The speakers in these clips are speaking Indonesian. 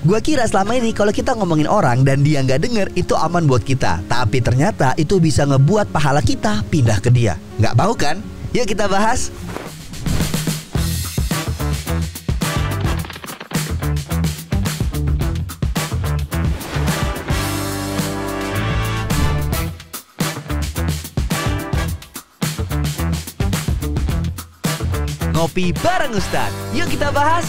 Gua kira selama ini kalau kita ngomongin orang dan dia nggak denger, itu aman buat kita. Tapi ternyata itu bisa ngebuat pahala kita pindah ke dia. Nggak mau kan? Yuk kita bahas. Ngopi bareng Ustadz. Yuk kita bahas.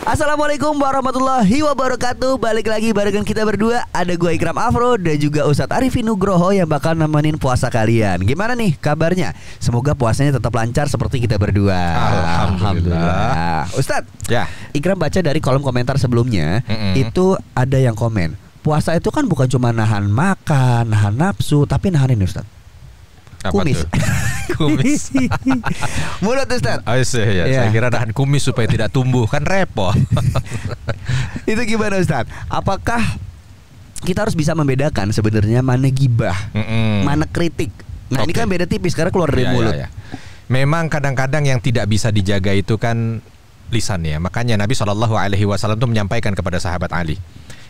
Assalamualaikum warahmatullahi wabarakatuh. Balik lagi barengan kita berdua. Ada gue Ikram Afro dan juga Ustadz Arifin Nugroho yang bakal nemenin puasa kalian. Gimana nih kabarnya? Semoga puasanya tetap lancar seperti kita berdua. Alhamdulillah. Ustadz, ya. Ikram baca dari kolom komentar sebelumnya, itu ada yang komen, puasa itu kan bukan cuma nahan makan, nahan nafsu, tapi nahan ini Ustadz, kumis. Kumis. Mulut Ustaz. Oh iya, saya kira nahan kumis supaya tidak tumbuh, kan repot. Itu gimana Ustaz? Apakah kita harus bisa membedakan sebenarnya mana gibah, mana kritik? Nah, ini kan beda tipis karena keluar dari mulut. Memang kadang-kadang yang tidak bisa dijaga itu kan lisan ya. Makanya Nabi SAW itu menyampaikan kepada sahabat Ali,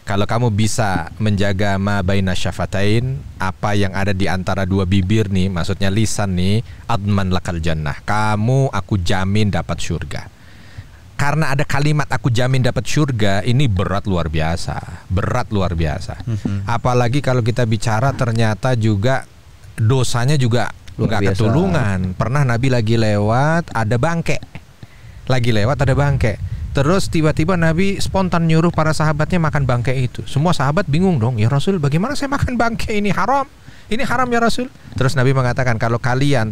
kalau kamu bisa menjaga ma baina syafatain, apa yang ada di antara dua bibir nih, maksudnya lisan nih, adman lakal jannah, kamu aku jamin dapat surga. Karena ada kalimat aku jamin dapat surga, ini berat luar biasa. Berat luar biasa. Apalagi kalau kita bicara ternyata juga dosanya juga nggak ketulungan. Pernah Nabi lagi lewat ada bangke. Terus tiba-tiba Nabi spontan nyuruh para sahabatnya makan bangke itu. Semua sahabat bingung dong, ya Rasul, bagaimana saya makan bangke ini? Haram. Ini haram ya Rasul. Terus Nabi mengatakan, kalau kalian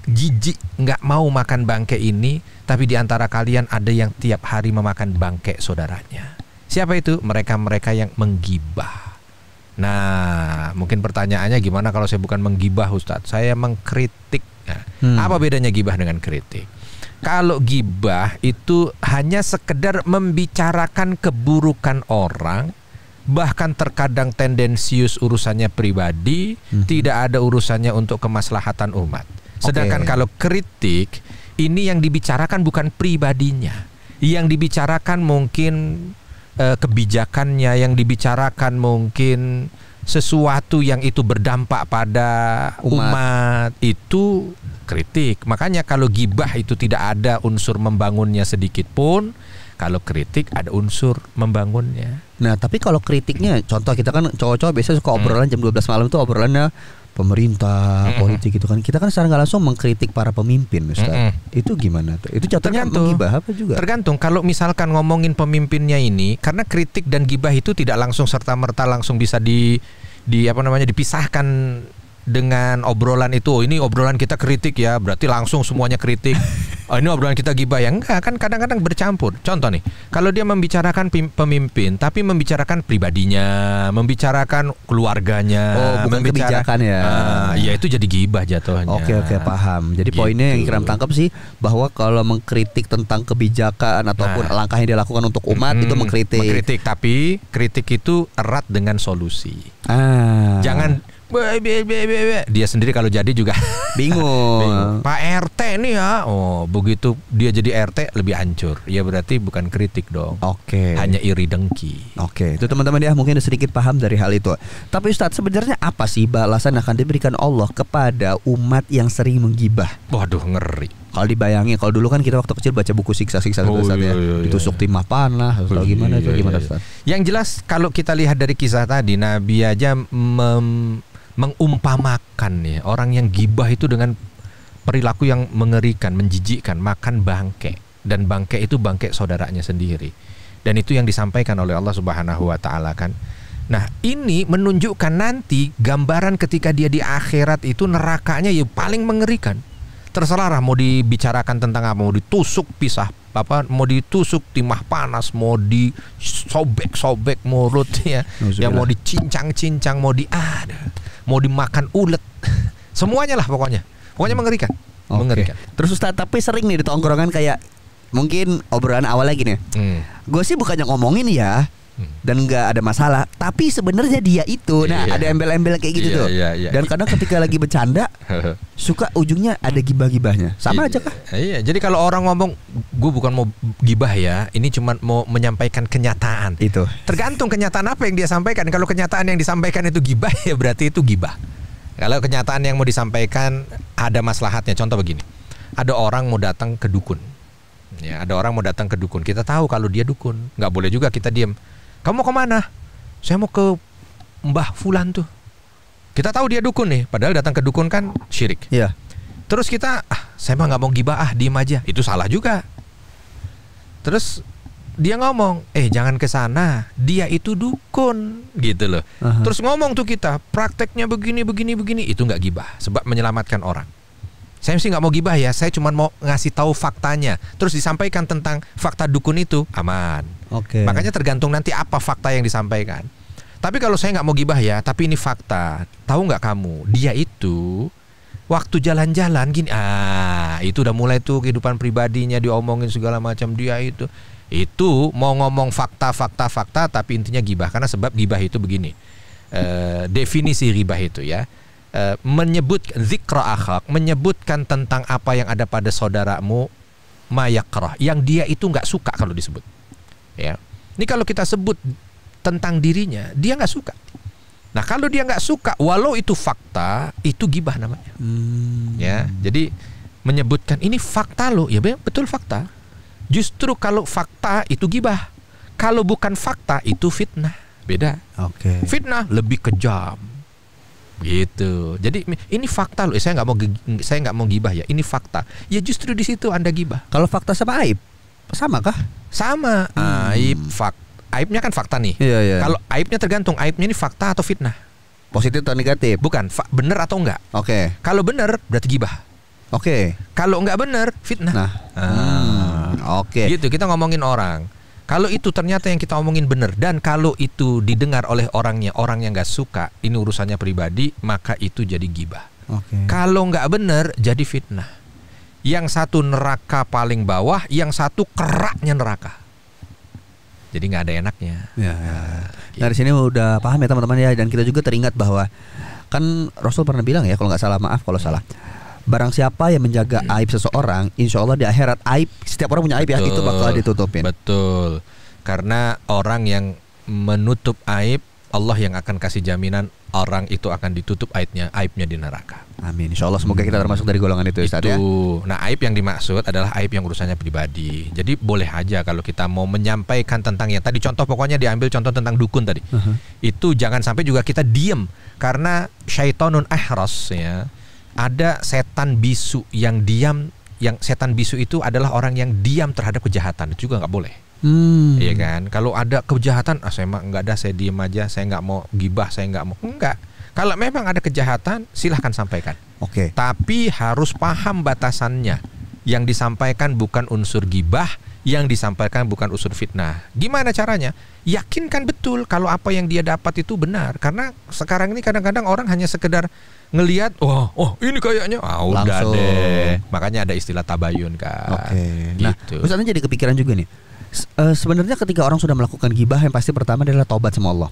jijik nggak mau makan bangke ini, tapi di antara kalian ada yang tiap hari memakan bangke saudaranya. Siapa itu? Mereka-mereka yang menggibah. Nah, mungkin pertanyaannya, gimana kalau saya bukan menggibah Ustadz? Saya mengkritik. Nah, apa bedanya gibah dengan kritik? Kalau gibah itu hanya sekedar membicarakan keburukan orang, bahkan terkadang tendensius urusannya pribadi, tidak ada urusannya untuk kemaslahatan umat. Sedangkan kalau kritik, ini yang dibicarakan bukan pribadinya, yang dibicarakan mungkin kebijakannya, yang dibicarakan mungkin sesuatu yang itu berdampak pada umat, itu kritik. Makanya kalau gibah itu tidak ada unsur membangunnya sedikit pun, kalau kritik ada unsur membangunnya. Nah, tapi kalau kritiknya, contoh kita kan cowok-cowok biasanya suka obrolan jam 12 malam itu obrolannya pemerintah, politik gitu kan. Kita kan secara nggak langsung mengkritik para pemimpin, Ustaz. Itu gimana tuh? Itu contohnya menggibah apa juga? Tergantung. Kalau misalkan ngomongin pemimpinnya ini, karena kritik dan gibah itu tidak langsung serta-merta langsung bisa dipisahkan dengan obrolan itu. Oh, ini obrolan kita kritik ya, berarti langsung semuanya kritik. Oh, ini obrolan kita gibah ya. Enggak, kan kadang-kadang bercampur. Contoh nih, kalau dia membicarakan pemimpin tapi membicarakan pribadinya, membicarakan keluarganya, bukan kebijakan ya. Ya itu jadi gibah jatuhnya. Oke, paham. Jadi gitu. Poinnya yang Ikram tangkap sih, bahwa kalau mengkritik tentang kebijakan ataupun langkah yang dilakukan untuk umat, itu mengkritik. Tapi kritik itu erat dengan solusi. Jangan dia sendiri kalau jadi juga bingung. Pak RT nih ya, begitu dia jadi RT lebih hancur. Ya berarti bukan kritik dong. Hanya iri dengki. Itu teman-teman ya, mungkin ada sedikit paham dari hal itu. Tapi Ustadz, sebenarnya apa sih balasan akan diberikan Allah kepada umat yang sering menggibah? Waduh, ngeri. Kalau dibayangin, kalau dulu kan kita waktu kecil baca buku siksa-siksa ditusuk timah panah atau gimana Ustadz? Yang jelas kalau kita lihat dari kisah tadi, Nabi aja mengumpamakan ya orang yang gibah itu dengan perilaku yang mengerikan, menjijikkan, makan bangke, dan bangke itu bangke saudaranya sendiri. Dan itu yang disampaikan oleh Allah Subhanahu wa taala kan. Nah, ini menunjukkan nanti gambaran ketika dia di akhirat itu nerakanya ya paling mengerikan. Terserah mau dibicarakan tentang apa, mau ditusuk mau ditusuk timah panas, mau disobek mulut ya, mau dicincang-cincang, mau dimakan ulet, semuanya lah pokoknya mengerikan. Mengerikan. Terus Ustaz, tapi sering nih di tongkrongan kayak mungkin obrolan awal lagi nih, gue sih bukannya ngomongin ya, dan nggak ada masalah, tapi sebenarnya dia itu, nah ada embel-embel kayak gitu tuh. Dan kadang ketika lagi bercanda suka ujungnya ada gibah-gibahnya. Sama aja kah? Iya, jadi kalau orang ngomong gue bukan mau gibah ya, ini cuma mau menyampaikan kenyataan. Itu. Tergantung kenyataan apa yang dia sampaikan. Kalau kenyataan yang disampaikan itu gibah ya berarti itu gibah. Kalau kenyataan yang mau disampaikan ada maslahatnya. Contoh begini. Ada orang mau datang ke dukun. Ya, ada orang mau datang ke dukun. Kita tahu kalau dia dukun, nggak boleh juga kita diam. Kamu mau kemana? Saya mau ke Mbah Fulan tuh. Kita tahu dia dukun nih, padahal datang ke dukun kan syirik. Iya. Terus kita, saya mah nggak mau gibah, diem aja. Itu salah juga. Terus dia ngomong, jangan ke sana, dia itu dukun, gitu loh. Terus ngomong tuh kita, prakteknya begini, itu nggak gibah, sebab menyelamatkan orang. Saya mesti nggak mau gibah ya, saya cuma mau ngasih tahu faktanya. Terus disampaikan tentang fakta dukun itu, aman. Oke. Makanya tergantung nanti apa fakta yang disampaikan. Tapi kalau saya nggak mau gibah ya, tapi ini fakta. Tahu nggak kamu, dia itu waktu jalan-jalan gini, itu udah mulai tuh kehidupan pribadinya diomongin segala macam dia itu. Itu mau ngomong fakta, tapi intinya gibah. Karena sebab gibah itu begini, definisi gibah itu ya. Menyebut zikra akhak, menyebutkan tentang apa yang ada pada saudaramu, mayakrah, yang dia itu nggak suka kalau disebut. Ya, ini kalau kita sebut tentang dirinya, dia nggak suka. Nah, kalau dia nggak suka, walau itu fakta, itu gibah namanya. Ya, jadi menyebutkan ini fakta loh, ya betul fakta. Justru kalau fakta itu gibah, kalau bukan fakta itu fitnah, beda. Oke. Fitnah lebih kejam. Gitu. Jadi ini fakta loh. Saya nggak mau gibah ya. Ini fakta. Ya justru di situ Anda gibah. Kalau fakta sama aib, sama kah? Sama. Aibnya kan fakta nih. Iya. Kalau aibnya tergantung. Aibnya ini fakta atau fitnah? Positif atau negatif? Bukan. Benar atau enggak? Oke. Kalau benar berarti gibah. Oke. Kalau enggak benar fitnah. Nah. Oke. Gitu. Kita ngomongin orang. Kalau itu ternyata yang kita omongin benar, dan kalau itu didengar oleh orang yang nggak suka, ini urusannya pribadi, maka itu jadi gibah. Kalau nggak benar, jadi fitnah. Yang satu neraka paling bawah, yang satu keraknya neraka. Jadi nggak ada enaknya. Dari sini udah paham ya teman-teman ya, dan kita juga teringat bahwa kan Rasul pernah bilang ya, kalau nggak salah, maaf kalau salah. Barang siapa yang menjaga aib seseorang, insya Allah di akhirat aib, setiap orang punya aib ya, itu bakal ditutupin. Betul. Karena orang yang menutup aib, Allah yang akan kasih jaminan orang itu akan ditutup aibnya di neraka. Amin. Insya Allah semoga kita termasuk dari golongan itu, Ustaz ya. Nah, aib yang dimaksud adalah aib yang urusannya pribadi. Jadi boleh aja kalau kita mau menyampaikan tentang yang tadi, contoh pokoknya diambil contoh tentang dukun tadi. Itu jangan sampai juga kita diem, karena syaitonun ahras ya. Ada setan bisu yang diam, yang setan bisu itu adalah orang yang diam terhadap kejahatan. Itu juga nggak boleh. Iya kan? Kalau ada kejahatan, saya mah nggak ada, saya diem aja, saya nggak mau gibah, saya nggak mau. Enggak. Kalau memang ada kejahatan, silahkan sampaikan. Oke. Tapi harus paham batasannya. Yang disampaikan bukan unsur gibah, yang disampaikan bukan unsur fitnah. Gimana caranya? Yakinkan betul kalau apa yang dia dapat itu benar. Karena sekarang ini kadang-kadang orang hanya sekedar ngelihat, oh ini kayaknya, udah deh. Makanya ada istilah tabayun kan. Oke. Gitu. Nah, Ustaznya jadi kepikiran juga nih. Sebenarnya ketika orang sudah melakukan gibah, yang pasti pertama adalah taubat sama Allah.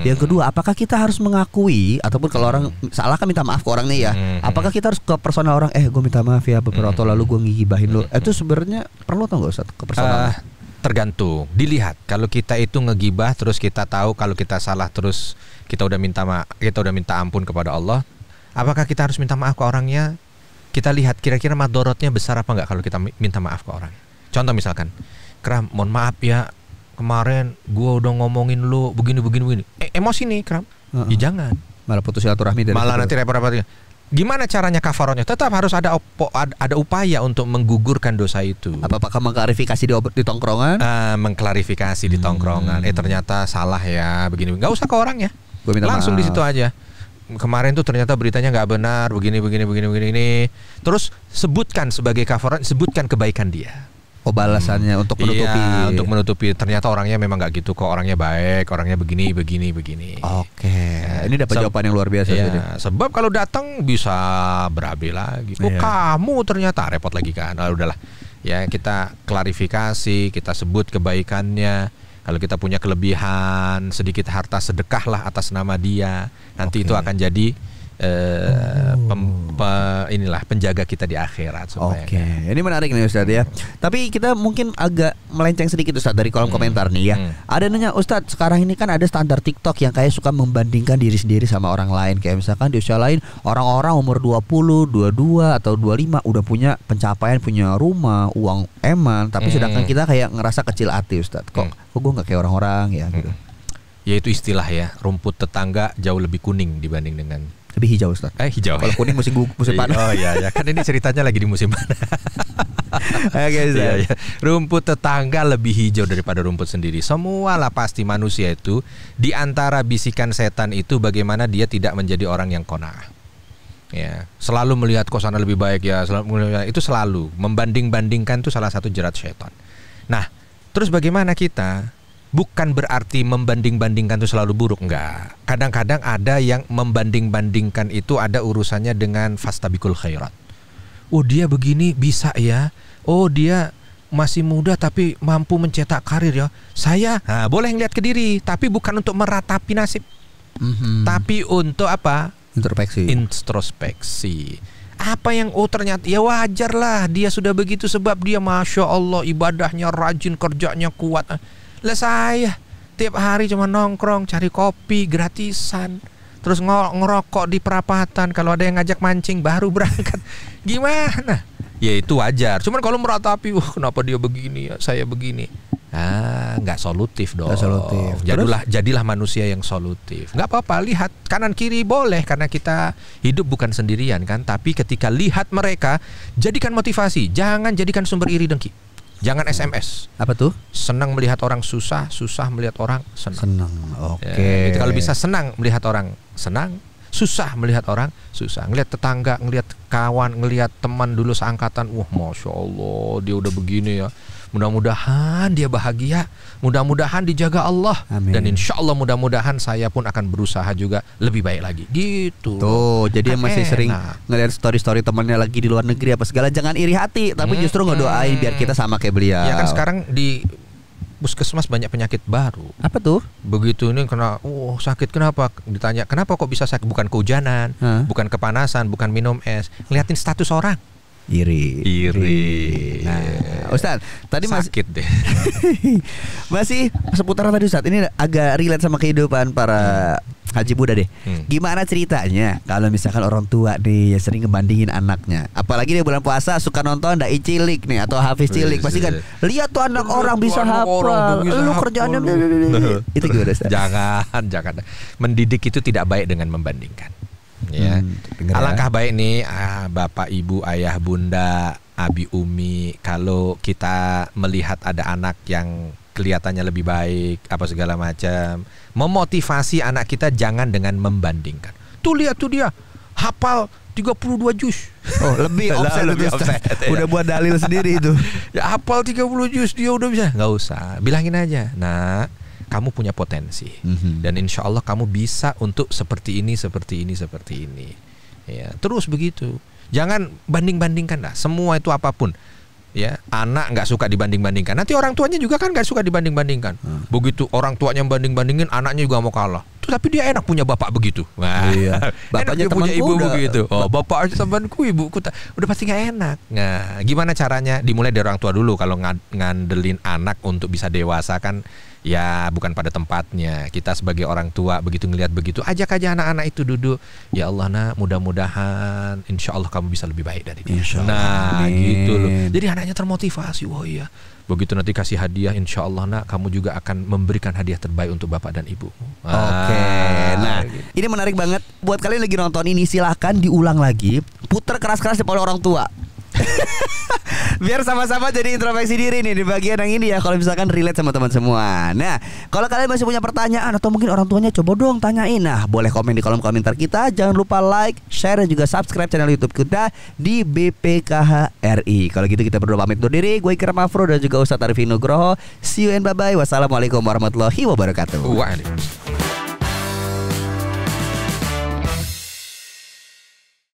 Yang kedua, apakah kita harus mengakui, ataupun kalau orang salah kan minta maaf ke orang nih ya. Apakah kita harus ke personal orang, gue minta maaf ya beberapa waktu lalu gue ngigibahin lo. Itu sebenarnya perlu atau enggak Ustaz ke personal? Tergantung, dilihat. Kalau kita itu ngegibah terus kita tahu kalau kita salah, terus kita udah minta ampun kepada Allah. Apakah kita harus minta maaf ke orangnya? Kita lihat kira-kira madorotnya besar apa enggak kalau kita minta maaf ke orang. Contoh misalkan, Kram, mohon maaf ya, kemarin gua udah ngomongin lu begini. Emosi nih, Kram. Ya jangan. Malah putus silaturahmi dari malah nanti repot-repotnya. Gimana caranya kafaronya? Tetap harus ada upaya untuk menggugurkan dosa itu. Apakah mengklarifikasi di tongkrongan? Mengklarifikasi di tongkrongan. Ternyata salah ya, begini. Enggak usah ke orangnya. Langsung di situ aja. Kemarin tuh ternyata beritanya nggak benar, begini. Terus sebutkan sebagai kafarat, sebutkan kebaikan dia. Balasannya untuk menutupi. Iya, untuk menutupi. Ternyata orangnya memang nggak gitu kok, orangnya baik, orangnya begini. Oke. Ini dapat jawaban yang luar biasa. Iya, sebab kalau datang bisa berabe lagi. Kamu ternyata repot lagi kan. Udahlah. Ya, kita klarifikasi, kita sebut kebaikannya. Kalau kita punya kelebihan sedikit harta, sedekahlah atas nama dia. Nanti itu akan jadi inilah penjaga kita di akhirat. Oke, ini menarik nih Ustadz ya. Tapi kita mungkin agak melenceng sedikit Ustadz dari kolom komentar nih ya. Ada nanya, Ustadz sekarang ini kan ada standar TikTok yang kayak suka membandingkan diri sendiri sama orang lain. Kayak misalkan di usia lain orang-orang umur 20, 22 atau 25 udah punya pencapaian, punya rumah, uang eman, tapi sedangkan kita kayak ngerasa kecil hati Ustadz. Kok gue gak kayak orang-orang ya gitu. Ya itu istilah ya, rumput tetangga jauh lebih kuning dibanding dengan lebih hijau Ustaz. Hijau. Kalau kuning musim panas. Oh iya, kan ini ceritanya lagi di musim panas. Oke, iya. Rumput tetangga lebih hijau daripada rumput sendiri. Semualah pasti manusia itu di antara bisikan setan itu bagaimana dia tidak menjadi orang yang qanaah. Ya, selalu melihat kosana lebih baik ya, selalu membanding-bandingkan itu salah satu jerat setan. Nah, terus bagaimana kita? Bukan berarti membanding-bandingkan itu selalu buruk, enggak. Kadang-kadang ada yang membanding-bandingkan itu ada urusannya dengan fastabiqul khairat. Oh dia begini bisa ya. Oh dia masih muda tapi mampu mencetak karir ya. Saya boleh ngeliat ke diri, tapi bukan untuk meratapi nasib. Tapi untuk apa? Introspeksi. Apa yang ternyata ya wajar lah dia sudah begitu sebab dia Masya Allah ibadahnya rajin, kerjanya kuat. Lah saya tiap hari cuma nongkrong cari kopi gratisan, terus ngerokok di perapatan, kalau ada yang ngajak mancing baru berangkat. Gimana? Ya itu wajar. Cuman kalau meratapi, kenapa dia begini ya, saya begini. Nggak solutif dong. Jadilah manusia yang solutif. Nggak apa-apa, lihat kanan kiri boleh, karena kita hidup bukan sendirian kan. Tapi ketika lihat mereka, jadikan motivasi, jangan jadikan sumber iri dengki. Jangan SMS. Apa tuh? Senang melihat orang susah, susah melihat orang senang. Oke. Ya, gitu. Kalau bisa senang melihat orang senang, susah melihat orang susah. Ngelihat tetangga, ngelihat kawan, ngelihat teman dulu seangkatan, Masya Allah dia udah begini ya. Mudah-mudahan dia bahagia, mudah-mudahan dijaga Allah. Amin. Dan insya Allah mudah-mudahan saya pun akan berusaha juga lebih baik lagi. Gitu. Tuh, jadi yang masih sering ngelihat story-story temannya lagi di luar negeri apa segala, jangan iri hati, tapi justru ngedoain biar kita sama kayak beliau. Ya kan sekarang di puskesmas banyak penyakit baru. Apa tuh? Begitu ini kena sakit, kenapa? Ditanya, kenapa kok bisa sakit? Bukan kehujanan, bukan kepanasan, bukan minum es. Ngeliatin status orang. Iri. Nah, Ustaz, tadi sakit deh. Masih seputaran tadi Ustaz, ini agak relate sama kehidupan para haji muda deh. Gimana ceritanya kalau misalkan orang tua nih sering ngebandingin anaknya, apalagi di bulan puasa suka nonton dai cilik nih atau hafiz cilik, pasti kan lihat tuh anak orang bisa hafal, lu kerjaannya itu gimana Ustaz? Jangan. Mendidik itu tidak baik dengan membandingkan. Ya. Alangkah baik nih bapak, ibu, ayah, bunda, abi, umi, kalau kita melihat ada anak yang kelihatannya lebih baik apa segala macam, memotivasi anak kita jangan dengan membandingkan. Tuh lihat tuh dia hafal 32 juz. Lebih offset. Udah buat dalil sendiri itu. Ya hafal 30 juz dia udah bisa. Nggak usah, bilangin aja. Nah, kamu punya potensi dan insya Allah kamu bisa untuk seperti ini. Ya, terus begitu. Jangan banding-bandingkan lah. Semua itu apapun. Ya, anak nggak suka dibanding-bandingkan. Nanti orang tuanya juga kan nggak suka dibanding-bandingkan. Begitu orang tuanya banding-bandingin, anaknya juga mau kalah. Tapi dia enak punya bapak begitu. Iya. Bapaknya punya ibu begitu. Bapak temanku, ibuku udah pasti nggak enak. Nah, gimana caranya? Dimulai dari orang tua dulu. Kalau ngandelin anak untuk bisa dewasa kan, ya bukan pada tempatnya. Kita sebagai orang tua begitu ngelihat begitu, ajak aja anak-anak itu duduk. Ya Allah nak, mudah-mudahan insya Allah kamu bisa lebih baik dari dia. Nah gitu loh. Jadi anaknya termotivasi. Wah iya. Begitu nanti kasih hadiah, insya Allah nak, kamu juga akan memberikan hadiah terbaik untuk bapak dan ibu. Oke. Nah ini menarik banget. Buat kalian lagi nonton ini, silahkan diulang lagi, putar keras-keras oleh orang tua. Biar sama-sama jadi introspeksi diri nih di bagian yang ini ya, kalau misalkan relate sama teman semua. Nah, kalau kalian masih punya pertanyaan atau mungkin orang tuanya, coba dong tanyain. Nah, boleh komen di kolom komentar kita. Jangan lupa like, share, dan juga subscribe channel YouTube kita di BPKH RI. Kalau gitu kita berdua pamit undur diri. Gue Ikram Afro dan juga Ustadz Arifin Nugroho. See you and bye-bye. Wassalamualaikum warahmatullahi wabarakatuh. Waalaikumsalam.